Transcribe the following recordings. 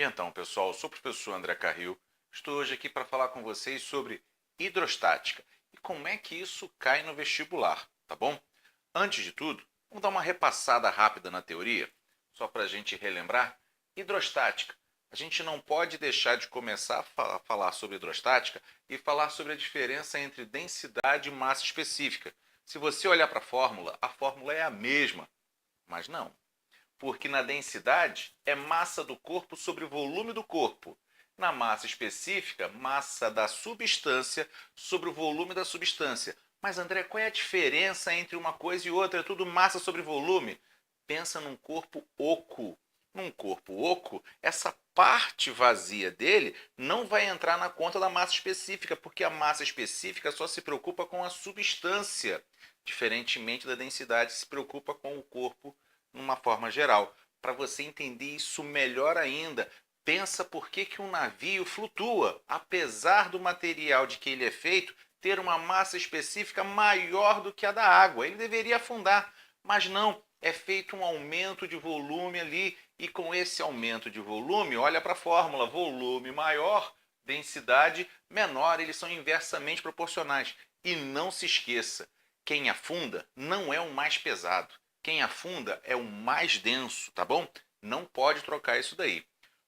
E então, pessoal, eu sou o professor André Carril, estou hoje aqui para falar com vocês sobre hidrostática e como é que isso cai no vestibular, tá bom? Antes de tudo, vamos dar uma repassada rápida na teoria, só para a gente relembrar. Hidrostática. A gente não pode deixar de começar a falar sobre hidrostática e falar sobre a diferença entre densidade e massa específica. Se você olhar para a fórmula é a mesma, mas não. Porque na densidade é massa do corpo sobre volume do corpo. Na massa específica, massa da substância sobre o volume da substância. Mas André, qual é a diferença entre uma coisa e outra? É tudo massa sobre volume? Pensa num corpo oco. Num corpo oco, essa parte vazia dele não vai entrar na conta da massa específica, porque a massa específica só se preocupa com a substância, diferentemente da densidade, se preocupa com o corpo numa forma geral. Para você entender isso melhor ainda, pensa por que um navio flutua, apesar do material de que ele é feito ter uma massa específica maior do que a da água. Ele deveria afundar, mas não. É feito um aumento de volume ali e com esse aumento de volume, olha para a fórmula, volume maior, densidade menor, eles são inversamente proporcionais. E não se esqueça, quem afunda não é o mais pesado. Quem afunda é o mais denso, tá bom? Não pode trocar isso daí.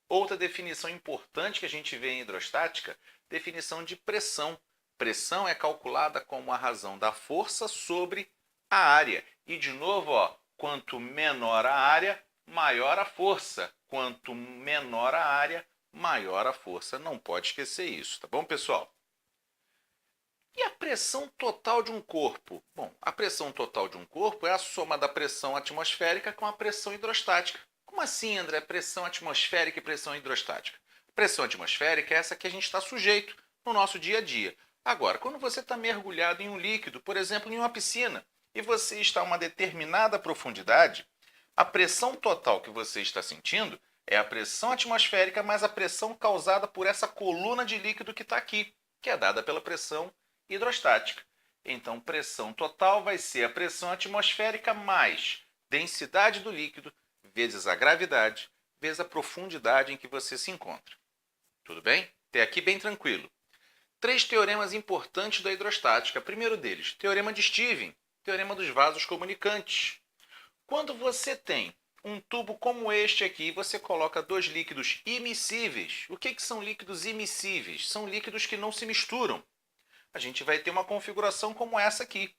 Outra definição importante que a gente vê em hidrostática, definição de pressão. Pressão é calculada como a razão da força sobre a área. E de novo, ó, quanto menor a área, maior a força. Quanto menor a área, maior a força. Não pode esquecer isso, tá bom, pessoal? E a pressão total de um corpo? Bom, a pressão total de um corpo é a soma da pressão atmosférica com a pressão hidrostática. Como assim, André? Pressão atmosférica e pressão hidrostática? Pressão atmosférica é essa que a gente está sujeito no nosso dia a dia. Agora, quando você está mergulhado em um líquido, por exemplo, em uma piscina, e você está a uma determinada profundidade, a pressão total que você está sentindo é a pressão atmosférica mais a pressão causada por essa coluna de líquido que está aqui, que é dada pela pressão hidrostática. Então, pressão total vai ser a pressão atmosférica mais densidade do líquido vezes a gravidade vezes a profundidade em que você se encontra. Tudo bem? Até aqui bem tranquilo. 3 teoremas importantes da hidrostática. Primeiro deles, teorema de Stevens, teorema dos vasos comunicantes. Quando você tem um tubo como este aqui, você coloca 2 líquidos imissíveis. O que são líquidos imissíveis? São líquidos que não se misturam. A gente vai ter uma configuração como essa aqui.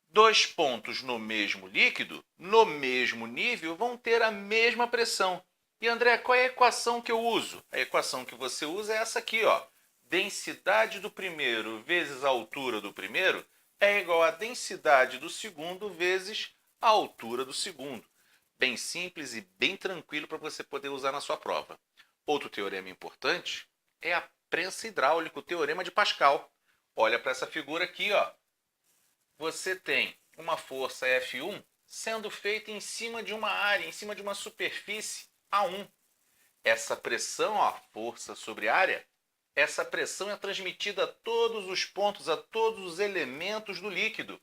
2 pontos no mesmo líquido, no mesmo nível, vão ter a mesma pressão. E André, qual é a equação que eu uso? A equação que você usa é essa aqui, ó. Densidade do primeiro vezes a altura do primeiro é igual a densidade do segundo vezes a altura do segundo. Bem simples e bem tranquilo para você poder usar na sua prova. Outro teorema importante é a prensa hidráulica, o teorema de Pascal. Olha para essa figura aqui, ó. Você tem uma força F1 sendo feita em cima de uma área, em cima de uma superfície A1. Essa pressão, ó, força sobre área, essa pressão é transmitida a todos os pontos, a todos os elementos do líquido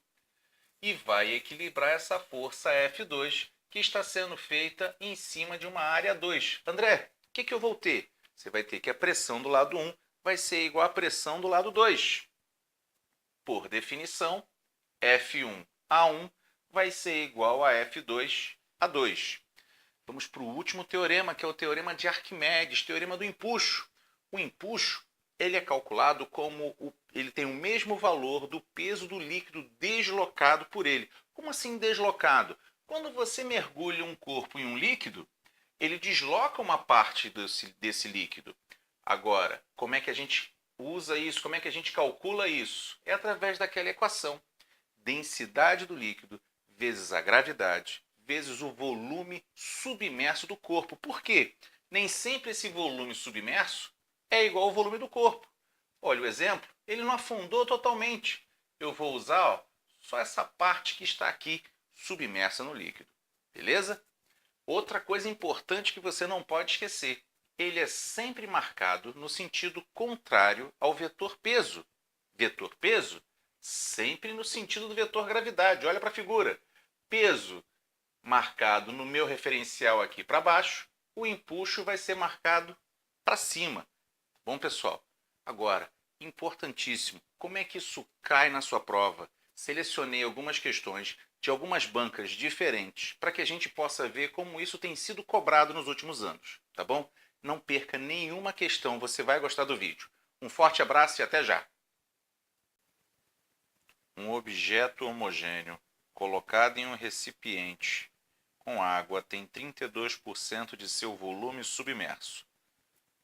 e vai equilibrar essa força F2 que está sendo feita em cima de uma área 2. André, o que eu vou ter? Você vai ter que a pressão do lado 1 vai ser igual à pressão do lado 2. Por definição, F1A1 vai ser igual a F2A2. Vamos para o último teorema, que é o teorema de Arquimedes, teorema do empuxo. O empuxo ele é calculado como ele tem o mesmo valor do peso do líquido deslocado por ele. Como assim deslocado? Quando você mergulha um corpo em um líquido, ele desloca uma parte desse líquido. Agora, como é que a gente usa isso? Como é que a gente calcula isso? É através daquela equação. Densidade do líquido vezes a gravidade vezes o volume submerso do corpo. Por quê? Nem sempre esse volume submerso é igual ao volume do corpo. Olha o exemplo, ele não afundou totalmente. Eu vou usar, ó, só essa parte que está aqui submersa no líquido. Beleza? Outra coisa importante que você não pode esquecer. Ele é sempre marcado no sentido contrário ao vetor peso. Vetor peso sempre no sentido do vetor gravidade. Olha para a figura. Peso marcado no meu referencial aqui para baixo o empuxo vai ser marcado para cima. Bom, pessoal, agora, importantíssimo, como é que isso cai na sua prova? Selecionei algumas questões de algumas bancas diferentes para que a gente possa ver como isso tem sido cobrado nos últimos anos, tá bom? Não perca nenhuma questão, você vai gostar do vídeo. Um forte abraço e até já! Um objeto homogêneo colocado em um recipiente com água tem 32% de seu volume submerso.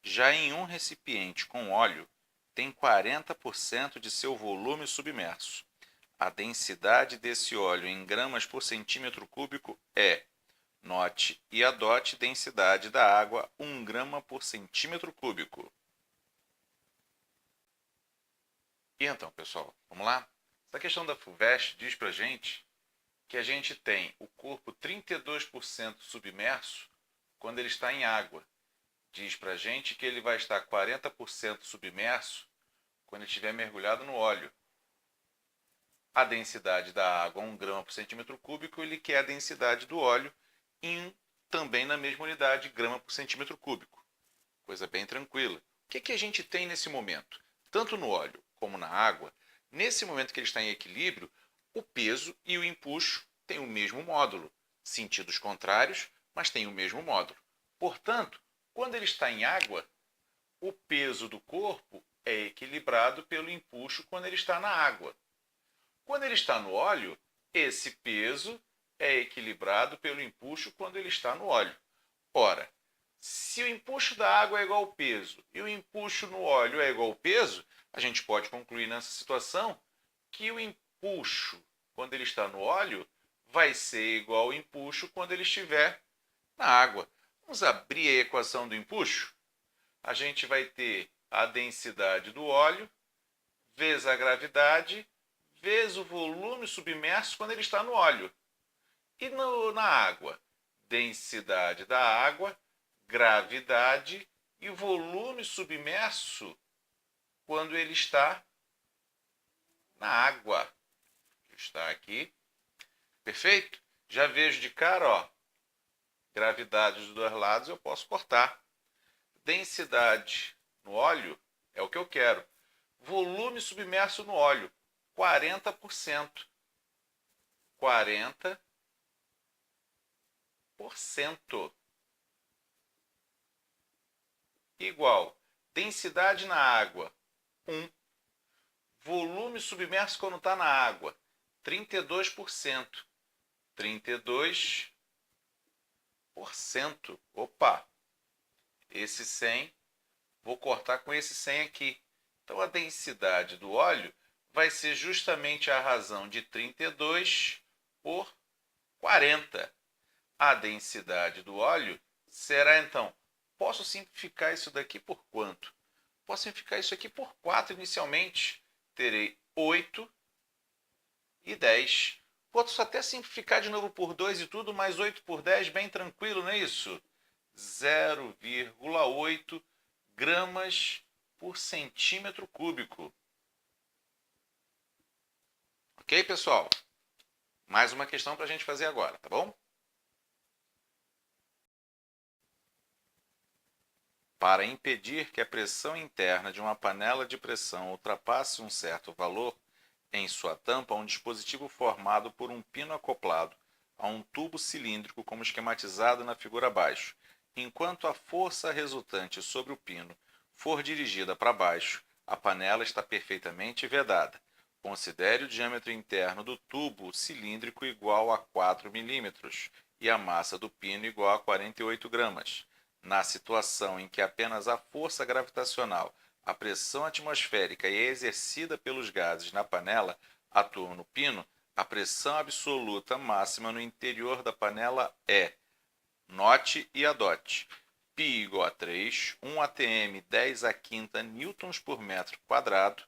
Já em um recipiente com óleo, tem 40% de seu volume submerso. A densidade desse óleo em gramas por centímetro cúbico é, note e adote densidade da água 1 grama por centímetro cúbico. E então, pessoal, vamos lá? Essa questão da FUVEST diz para a gente que a gente tem o corpo 32% submerso quando ele está em água. Diz para a gente que ele vai estar 40% submerso quando ele estiver mergulhado no óleo. A densidade da água 1 grama por centímetro cúbico, ele quer a densidade do óleo também na mesma unidade, grama por centímetro cúbico. Coisa bem tranquila. O que a gente tem nesse momento? Tanto no óleo como na água, nesse momento que ele está em equilíbrio, o peso e o empuxo têm o mesmo módulo. Sentidos contrários, mas têm o mesmo módulo. Portanto, quando ele está em água, o peso do corpo é equilibrado pelo empuxo quando ele está na água. Quando ele está no óleo, esse peso é equilibrado pelo empuxo quando ele está no óleo. Ora, se o empuxo da água é igual ao peso e o empuxo no óleo é igual ao peso, a gente pode concluir nessa situação que o empuxo, quando ele está no óleo, vai ser igual ao empuxo quando ele estiver na água. Vamos abrir a equação do empuxo? A gente vai ter a densidade do óleo vezes a gravidade vezes o volume submerso quando ele está no óleo. E na água? Densidade da água, gravidade e volume submerso quando ele está na água. Está aqui. Perfeito? Já vejo de cara, ó, gravidade dos dois lados eu posso cortar. Densidade no óleo é o que eu quero. Volume submerso no óleo, 40%. 40%. Igual. Densidade na água, 1. Volume submerso quando está na água, 32%. 32%. Opa! Esse 100, vou cortar com esse 100 aqui. Então, a densidade do óleo vai ser justamente a razão de 32 por 40. A densidade do óleo será, então, posso simplificar isso daqui por quanto? Posso simplificar isso aqui por 4 inicialmente. Terei 8 e 10. Posso até simplificar de novo por 2 e tudo, mas 8 por 10, bem tranquilo, não é isso? 0,8 gramas por centímetro cúbico. Ok, pessoal? Mais uma questão para a gente fazer agora, tá bom? Para impedir que a pressão interna de uma panela de pressão ultrapasse um certo valor, em sua tampa há um dispositivo formado por um pino acoplado a um tubo cilíndrico como esquematizado na figura abaixo. Enquanto a força resultante sobre o pino for dirigida para baixo, a panela está perfeitamente vedada. Considere o diâmetro interno do tubo cilíndrico igual a 4 milímetros e a massa do pino igual a 48 gramas. Na situação em que apenas a força gravitacional, a pressão atmosférica e exercida pelos gases na panela atuam no pino, a pressão absoluta máxima no interior da panela é, note e adote, π igual a 3, 1 atm 10 a quinta newtons por metro quadrado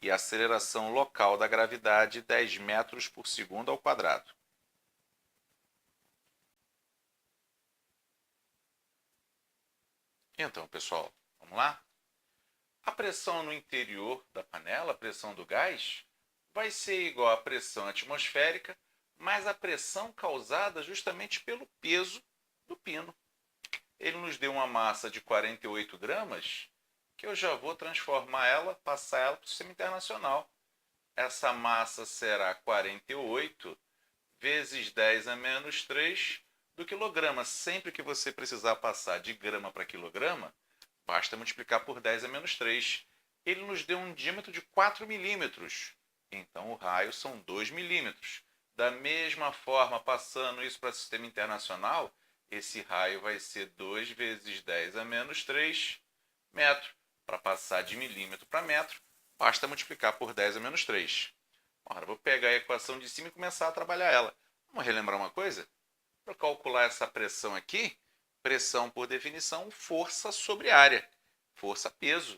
e a aceleração local da gravidade 10 metros por segundo ao quadrado. Então, pessoal, vamos lá? A pressão no interior da panela, a pressão do gás, vai ser igual à pressão atmosférica mais a pressão causada justamente pelo peso do pino. ele nos deu uma massa de 48 gramas, que eu já vou transformar ela, passar ela para o sistema internacional. Essa massa será 48 vezes 10 a menos 3 do quilograma. Sempre que você precisar passar de grama para quilograma, basta multiplicar por 10 a menos 3. Ele nos deu um diâmetro de 4 milímetros. Então, o raio são 2 milímetros. Da mesma forma, passando isso para o sistema internacional, esse raio vai ser 2 vezes 10 a menos 3 metros. Para passar de milímetro para metro, basta multiplicar por 10 a menos 3. Agora, vou pegar a equação de cima e começar a trabalhar ela. Vamos relembrar uma coisa? Para calcular essa pressão aqui, pressão por definição, força sobre área. Força, peso.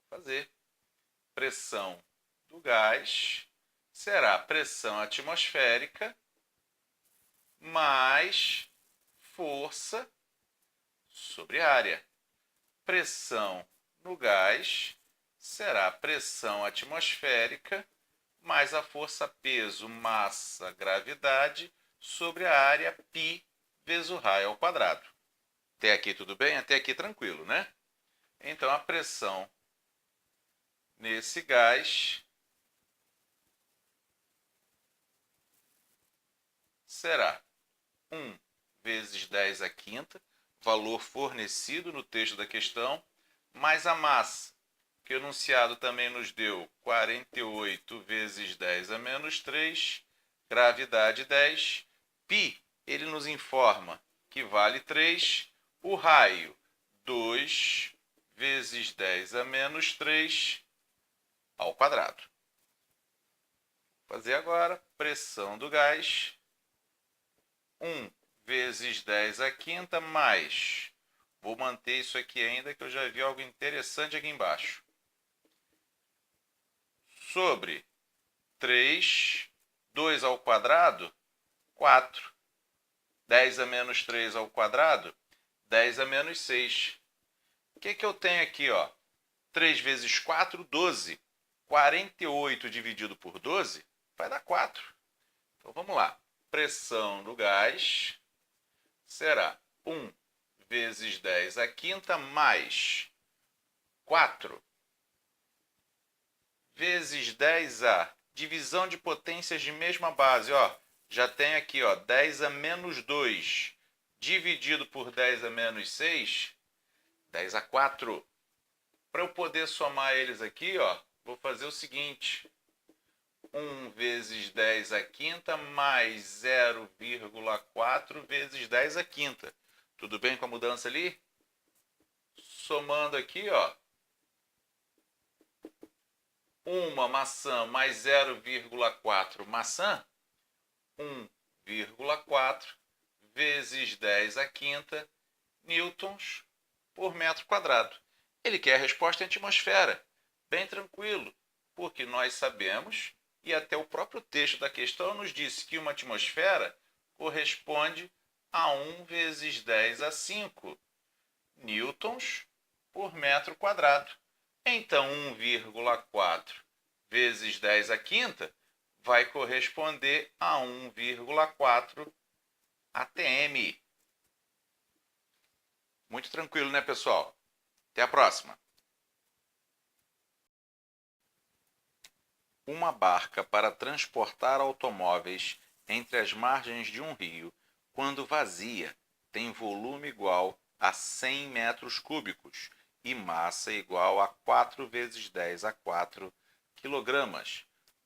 Vou fazer. Pressão do gás será pressão atmosférica mais força sobre área. Pressão no gás será pressão atmosférica mais a força peso, massa, gravidade sobre a área π vezes o raio ao quadrado. Até aqui tudo bem? Até aqui tranquilo, né? Então, a pressão nesse gás será 1 vezes 10 a quinta, valor fornecido no texto da questão, mais a massa, que o enunciado também nos deu 48 vezes 10 a menos 3, gravidade 10, π, ele nos informa que vale 3, o raio 2 vezes 10 a menos 3 ao quadrado. Vou fazer agora pressão do gás, 1 vezes 10 a quinta mais, vou manter isso aqui ainda que eu já vi algo interessante aqui embaixo, sobre 3, 2 ao quadrado, 4. 10 a menos 3 ao quadrado, 10 a menos 6. O que eu tenho aqui? 3 vezes 4, 12. 48 dividido por 12 vai dar 4. Então, vamos lá. Pressão do gás será 1 vezes 10 a quinta mais 4 vezes 10a, divisão de potências de mesma base, já tem aqui, 10 a menos 2 dividido por 10 a menos 6, 10 a 4. Para eu poder somar eles aqui, vou fazer o seguinte, 1 vezes 10 a quinta mais 0,4 vezes 10 a quinta. Tudo bem com a mudança ali? Somando aqui, uma maçã mais 0,4 maçã, 1,4 vezes 10 a quinta newtons por metro quadrado. Ele quer a resposta em atmosfera. Bem tranquilo, porque nós sabemos, e até o próprio texto da questão nos disse que uma atmosfera corresponde a 1 vezes 10 a 5 newtons por metro quadrado. Então, 1,4 vezes 10 a quinta vai corresponder a 1,4 atm. Muito tranquilo, né, pessoal? Até a próxima. Uma barca para transportar automóveis entre as margens de um rio, quando vazia, tem volume igual a 100 metros cúbicos e massa igual a 4 vezes 10 a 4 quilogramas.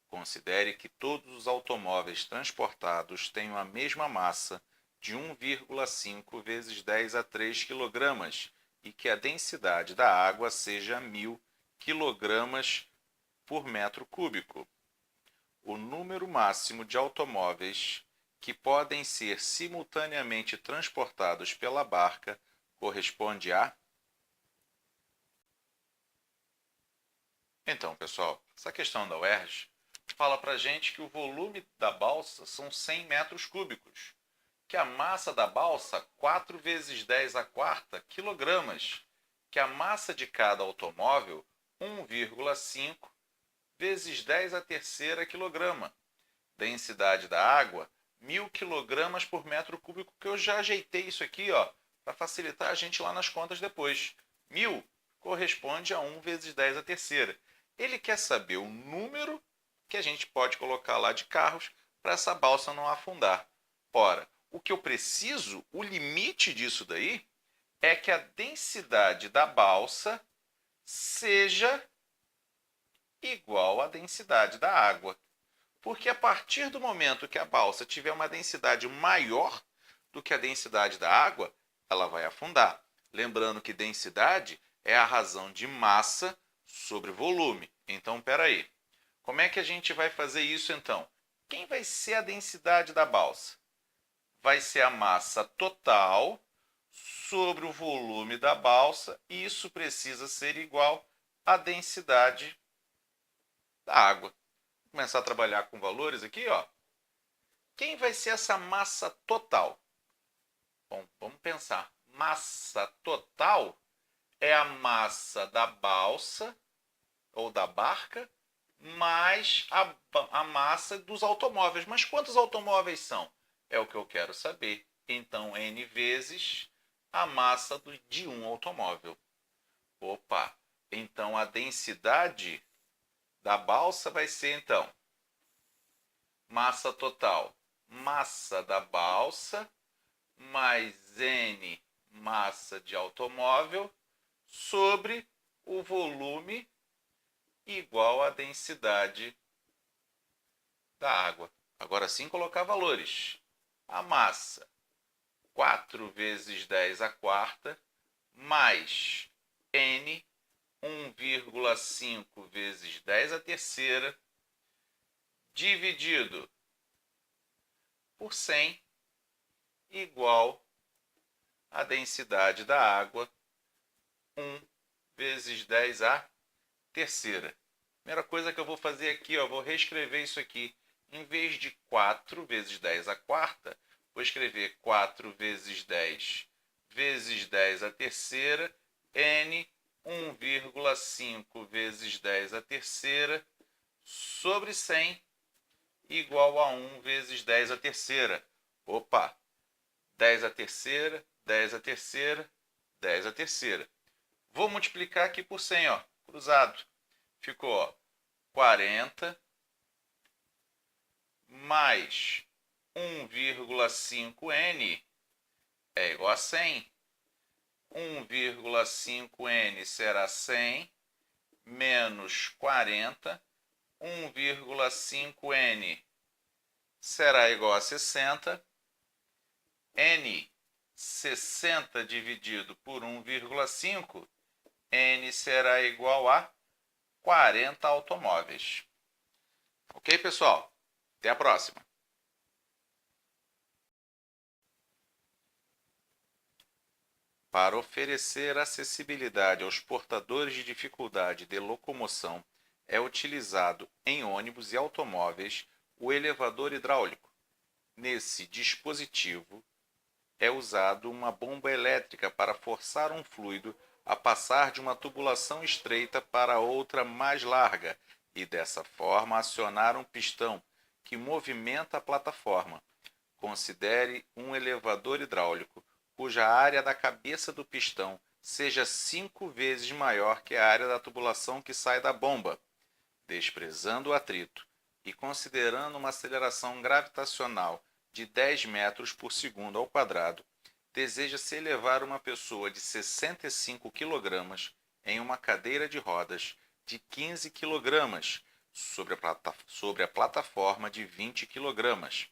Considere que todos os automóveis transportados tenham a mesma massa de 1,5 vezes 10 a 3 quilogramas e que a densidade da água seja 1000 quilogramas por metro cúbico. O número máximo de automóveis que podem ser simultaneamente transportados pela barca corresponde a... Então, pessoal, essa questão da UERJ fala para a gente que o volume da balsa são 100 metros cúbicos, que a massa da balsa, 4 vezes 10 a quarta quilogramas, que a massa de cada automóvel, 1,5 vezes 10 a terceira quilograma. Densidade da água, 1000 quilogramas por metro cúbico, que eu já ajeitei isso aqui, para facilitar a gente lá nas contas depois. 1.000 corresponde a 1 vezes 10 à terceira. Ele quer saber o número que a gente pode colocar lá de carros para essa balsa não afundar. Ora, o que eu preciso, o limite disso daí, é que a densidade da balsa seja igual à densidade da água. Porque a partir do momento que a balsa tiver uma densidade maior do que a densidade da água, ela vai afundar. Lembrando que densidade é a razão de massa sobre volume. Então, espera aí. Como é que a gente vai fazer isso então? Quem vai ser a densidade da balsa? Vai ser a massa total sobre o volume da balsa, e isso precisa ser igual à densidade da água. Vou começar a trabalhar com valores aqui, ó. Quem vai ser essa massa total? Bom, vamos pensar. Massa total é a massa da balsa ou da barca mais a massa dos automóveis. Mas quantos automóveis são? É o que eu quero saber. Então, N vezes a massa de um automóvel. Opa! Então, a densidade da balsa vai ser, então, massa total. Massa da balsa mais N massa de automóvel sobre o volume igual à densidade da água. Agora sim colocar valores. A massa, 4 vezes 10 à quarta, mais N, 1,5 vezes 10 à terceira, dividido por 100, igual à densidade da água, 1 vezes 10 à terceira. Primeira coisa que eu vou fazer aqui, ó, vou reescrever isso aqui. Em vez de 4 vezes 10 à quarta, vou escrever 4 vezes 10 vezes 10 à terceira, N 1,5 vezes 10 à terceira, sobre 100, igual a 1 vezes 10 à terceira. Opa! 10 à terceira, 10 à terceira, 10 à terceira. Vou multiplicar aqui por 100, ó, cruzado. Ficou, ó, 40 mais 1,5n é igual a 100. 1,5n será 100 menos 40. 1,5n será igual a 60. N, 60 dividido por 1,5, N será igual a 40 automóveis. Ok, pessoal? Até a próxima. Para oferecer acessibilidade aos portadores de dificuldade de locomoção, é utilizado em ônibus e automóveis o elevador hidráulico. Nesse dispositivo, é usado uma bomba elétrica para forçar um fluido a passar de uma tubulação estreita para outra mais larga e, dessa forma, acionar um pistão que movimenta a plataforma. Considere um elevador hidráulico cuja área da cabeça do pistão seja 5 vezes maior que a área da tubulação que sai da bomba. Desprezando o atrito e considerando uma aceleração gravitacional de 10 metros por segundo ao quadrado, deseja-se elevar uma pessoa de 65 kg em uma cadeira de rodas de 15 kg sobre a plataforma de 20 kg.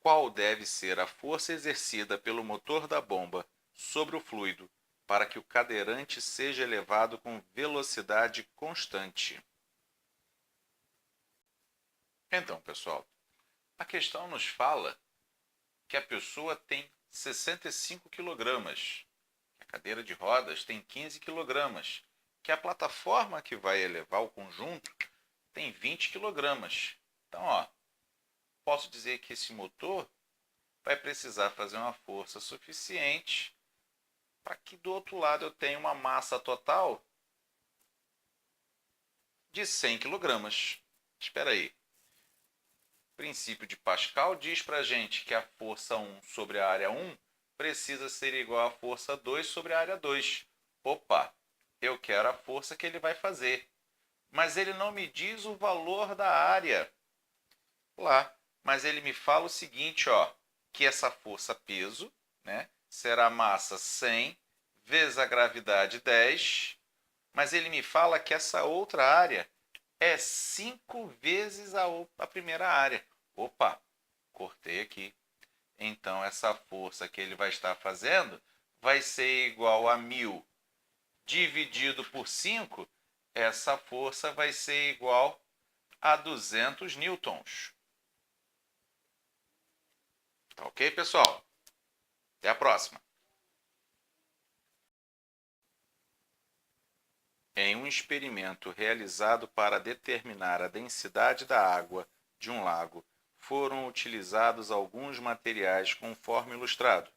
Qual deve ser a força exercida pelo motor da bomba sobre o fluido para que o cadeirante seja elevado com velocidade constante? Então, pessoal, a questão nos fala que a pessoa tem 65 kg, que a cadeira de rodas tem 15 kg, que a plataforma que vai elevar o conjunto tem 20 kg. Então, ó, posso dizer que esse motor vai precisar fazer uma força suficiente para que do outro lado eu tenha uma massa total de 100 kg. Espera aí. O princípio de Pascal diz para a gente que a força 1 sobre a área 1 precisa ser igual à força 2 sobre a área 2. Opa, eu quero a força que ele vai fazer. Mas ele não me diz o valor da área. Lá, mas ele me fala o seguinte, ó, que essa força peso, né, será massa 100 vezes a gravidade 10, mas ele me fala que essa outra área é 5 vezes a primeira área. Opa, cortei aqui. Então, essa força que ele vai estar fazendo vai ser igual a 1000 dividido por 5. Essa força vai ser igual a 200 newtons. Tá ok, pessoal? Até a próxima. Em um experimento realizado para determinar a densidade da água de um lago, foram utilizados alguns materiais conforme ilustrado.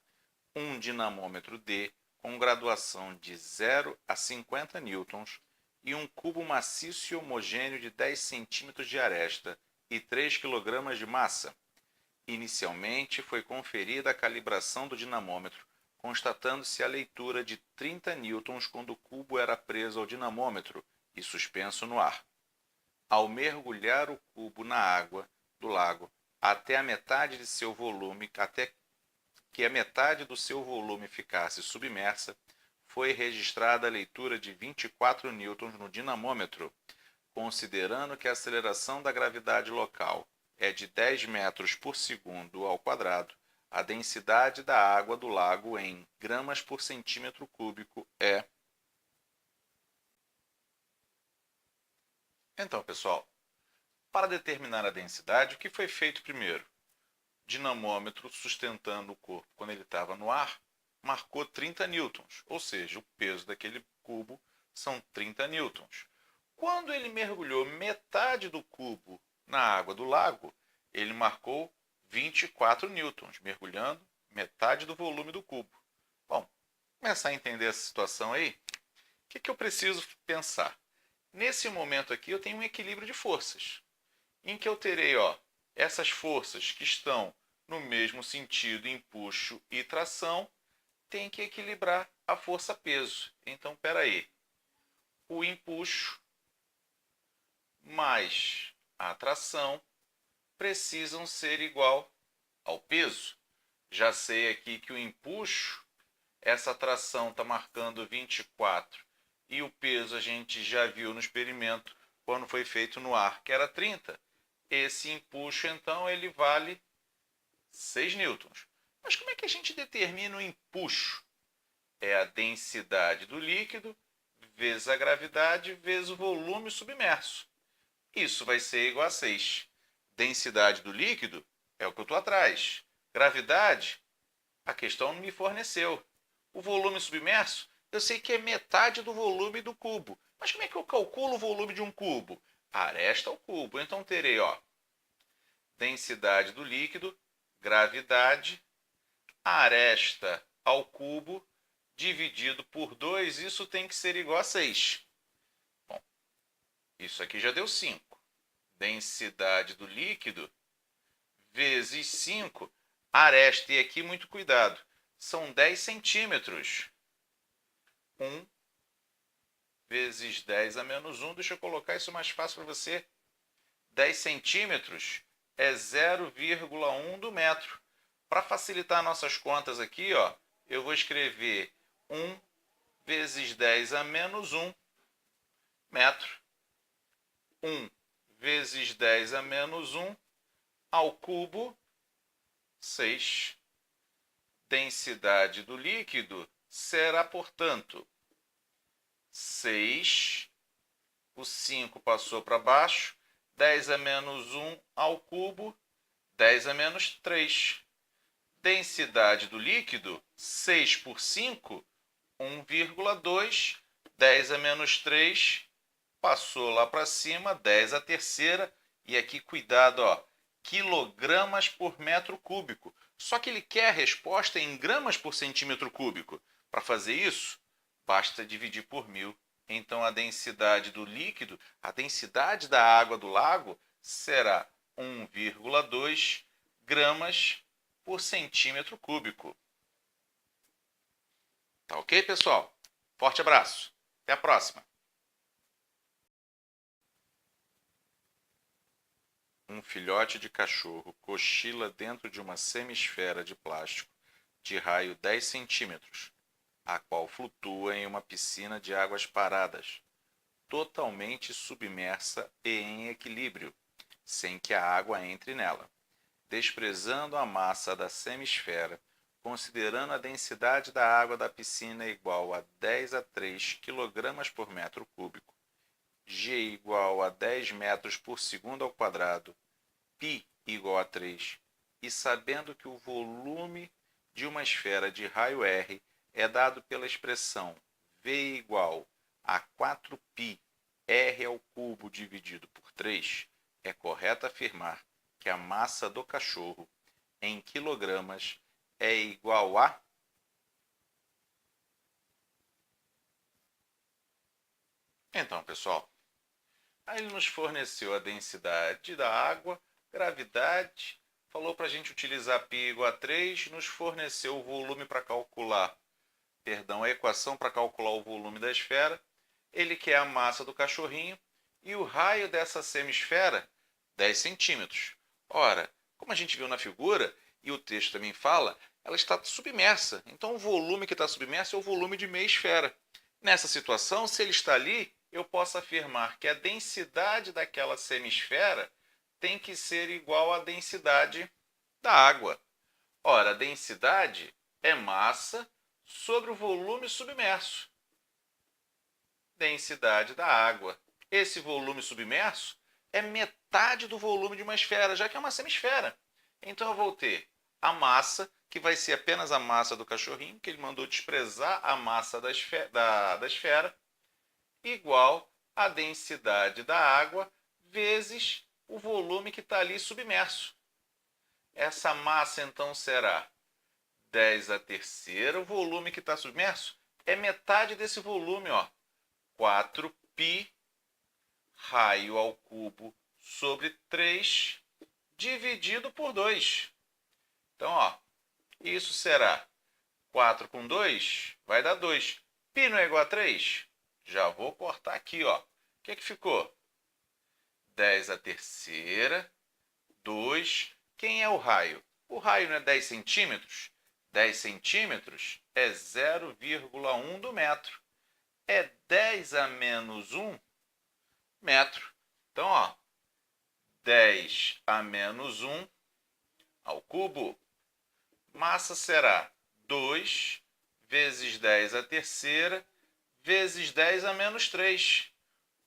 Um dinamômetro D com graduação de 0 a 50 newtons e um cubo maciço e homogêneo de 10 centímetros de aresta e 3 kg de massa. Inicialmente foi conferida a calibração do dinamômetro, constatando-se a leitura de 30 newtons quando o cubo era preso ao dinamômetro e suspenso no ar. Ao mergulhar o cubo na água do lago até que a metade do seu volume ficasse submersa, foi registrada a leitura de 24 newtons no dinamômetro, considerando que a aceleração da gravidade local é de 10 metros por segundo ao quadrado, a densidade da água do lago em gramas por centímetro cúbico é... Então, pessoal, para determinar a densidade, o que foi feito primeiro? Dinamômetro sustentando o corpo quando ele estava no ar, marcou 30 newtons, ou seja, o peso daquele cubo são 30 newtons. Quando ele mergulhou metade do cubo na água do lago, ele marcou 24 newtons, mergulhando metade do volume do cubo. Bom, começar a entender essa situação aí, o que eu preciso pensar? Nesse momento aqui eu tenho um equilíbrio de forças, em que eu terei essas forças que estão no mesmo sentido, empuxo e tração, tem que equilibrar a força-peso. Então, espera aí, o empuxo mais a tração precisam ser igual ao peso. Já sei aqui que o empuxo, essa tração está marcando 24 e o peso a gente já viu no experimento quando foi feito no ar, que era 30. Esse empuxo, então, ele vale 6 newtons. Mas como é que a gente determina o empuxo? É a densidade do líquido vezes a gravidade vezes o volume submerso. Isso vai ser igual a 6. Densidade do líquido é o que eu estou atrás. Gravidade, a questão não me forneceu. O volume submerso, eu sei que é metade do volume do cubo. Mas como é que eu calculo o volume de um cubo? Aresta ao cubo. Então terei densidade do líquido, gravidade, aresta ao cubo, dividido por 2, isso tem que ser igual a 6. Bom, isso aqui já deu 5. Densidade do líquido vezes 5, aresta, e aqui muito cuidado, são 10 centímetros. 1 vezes 10 a menos 1, deixa eu colocar isso mais fácil para você. 10 centímetros é 0,1 do metro. Para facilitar nossas contas aqui, eu vou escrever 1 vezes 10 a menos 1 metro. 1 vezes 10 a menos 1 ao cubo, 6. Densidade do líquido será, portanto, 6. O 5 passou para baixo. 10 a menos 1 ao cubo, 10 a menos 3. Densidade do líquido, 6 por 5, 1,2. 10 a menos 3, passou lá para cima, 10 a terceira. E aqui, cuidado, quilogramas por metro cúbico. Só que ele quer a resposta em gramas por centímetro cúbico. Para fazer isso, basta dividir por 1000. Então, a densidade do líquido, a densidade da água do lago, será 1,2 gramas por centímetro cúbico. Tá ok, pessoal? Forte abraço. Até a próxima. Um filhote de cachorro cochila dentro de uma semisfera de plástico de raio 10 centímetros, a qual flutua em uma piscina de águas paradas, totalmente submersa e em equilíbrio, sem que a água entre nela. Desprezando a massa da semisfera, considerando a densidade da água da piscina igual a 10 a 3 kg por metro cúbico, G igual a 10 metros por segundo ao quadrado, π igual a 3, e sabendo que o volume de uma esfera de raio R é dado pela expressão V igual a 4π R ao cubo dividido por 3, é correto afirmar que a massa do cachorro em quilogramas é igual a... Então, pessoal, aí ele nos forneceu a densidade da água, gravidade, falou para a gente utilizar π igual a 3, nos forneceu o volume para calcular, a equação para calcular o volume da esfera, ele quer a massa do cachorrinho e o raio dessa semisfera, 10 centímetros. Ora, como a gente viu na figura, e o texto também fala, ela está submersa. Então o volume que está submerso é o volume de meia esfera. Nessa situação, se ele está ali, eu posso afirmar que a densidade daquela semisfera tem que ser igual à densidade da água. Ora, a densidade é massa sobre o volume submerso. Densidade da água. Esse volume submerso é metade do volume de uma esfera, já que é uma semisfera. Então eu vou ter a massa, que vai ser apenas a massa do cachorrinho, que ele mandou desprezar a massa da esfera, igual a densidade da água vezes o volume que está ali submerso. Essa massa então será 10 a terceira, o volume que está submerso é metade desse volume, ó, 4π raio ao cubo sobre 3 dividido por 2. Então, ó, isso será 4 com 2 vai dar 2. Π não é igual a 3? Já vou cortar aqui, ó. O que ficou? 10 a terceira, 2. Quem é o raio? O raio não é 10 centímetros? 10 centímetros é 0,1 do metro. É 10 a menos 1 metro. Então, ó, 10 a menos 1 ao cubo. Massa será 2 vezes 10 a terceira vezes 10 a menos 3.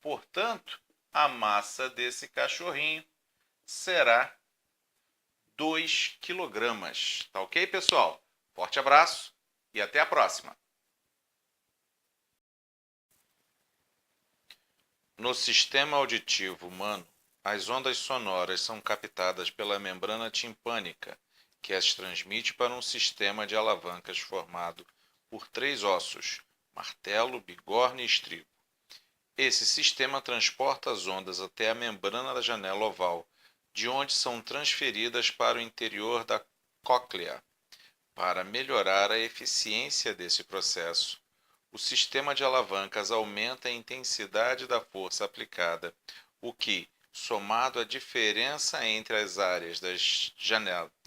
Portanto, a massa desse cachorrinho será 2 quilogramas. Tá ok, pessoal? Forte abraço e até a próxima. No sistema auditivo humano, as ondas sonoras são captadas pela membrana timpânica, que as transmite para um sistema de alavancas formado por 3 ossos, martelo, bigorna e estribo. Esse sistema transporta as ondas até a membrana da janela oval, de onde são transferidas para o interior da cóclea. Para melhorar a eficiência desse processo, o sistema de alavancas aumenta a intensidade da força aplicada, o que, somado à diferença entre as áreas das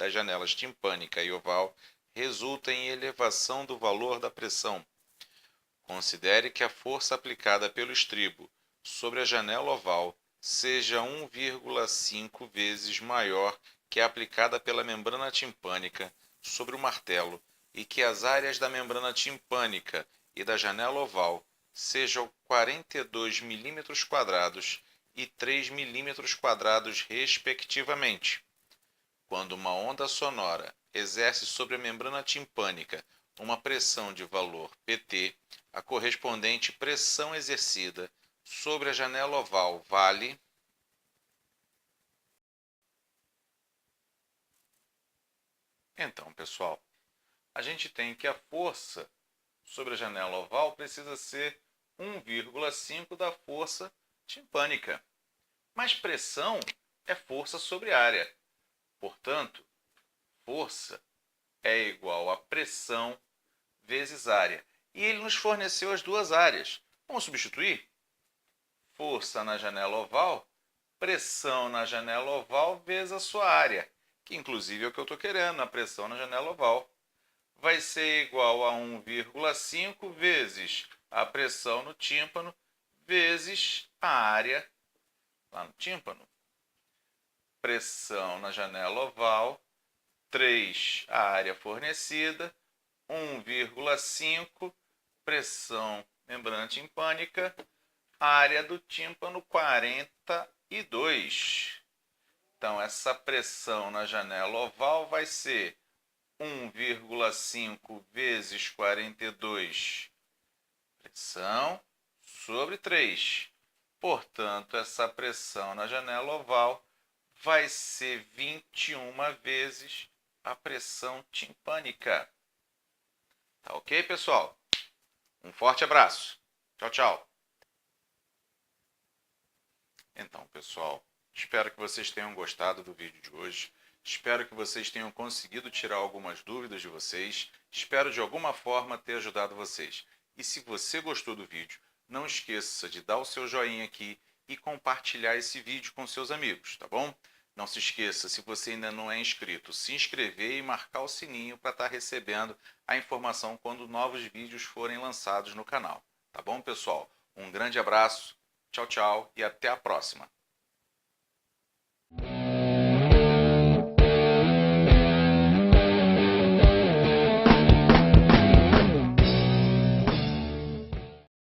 janelas timpânica e oval, resulta em elevação do valor da pressão. Considere que a força aplicada pelo estribo sobre a janela oval seja 1,5 vezes maior que a aplicada pela membrana timpânica sobre o martelo e que as áreas da membrana timpânica e da janela oval sejam 42 mm² e 3 mm², respectivamente. Quando uma onda sonora exerce sobre a membrana timpânica uma pressão de valor Pt, a correspondente pressão exercida sobre a janela oval vale... Então, pessoal, a gente tem que a força sobre a janela oval precisa ser 1,5 da força timpânica. Mas pressão é força sobre área. Portanto, força é igual a pressão vezes área. e ele nos forneceu as duas áreas. Vamos substituir? Força na janela oval, pressão na janela oval vezes a sua área, que inclusive é o que eu estou querendo, a pressão na janela oval. Vai ser igual a 1,5 vezes a pressão no tímpano vezes a área lá no tímpano. Pressão na janela oval, 3 a área fornecida, 1,5 pressão membrana timpânica, área do tímpano 42. Então, essa pressão na janela oval vai ser 1,5 vezes 42 pressão sobre 3. Portanto, essa pressão na janela oval vai ser 21 vezes a pressão timpânica. Tá ok, pessoal? Um forte abraço. Tchau, tchau. Então, pessoal, espero que vocês tenham gostado do vídeo de hoje. Espero que vocês tenham conseguido tirar algumas dúvidas de vocês. Espero de alguma forma ter ajudado vocês. E se você gostou do vídeo, não esqueça de dar o seu joinha aqui e compartilhar esse vídeo com seus amigos, tá bom? Não se esqueça, se você ainda não é inscrito, se inscrever e marcar o sininho para estar recebendo a informação quando novos vídeos forem lançados no canal. Tá bom, pessoal? Um grande abraço, tchau, tchau e até a próxima.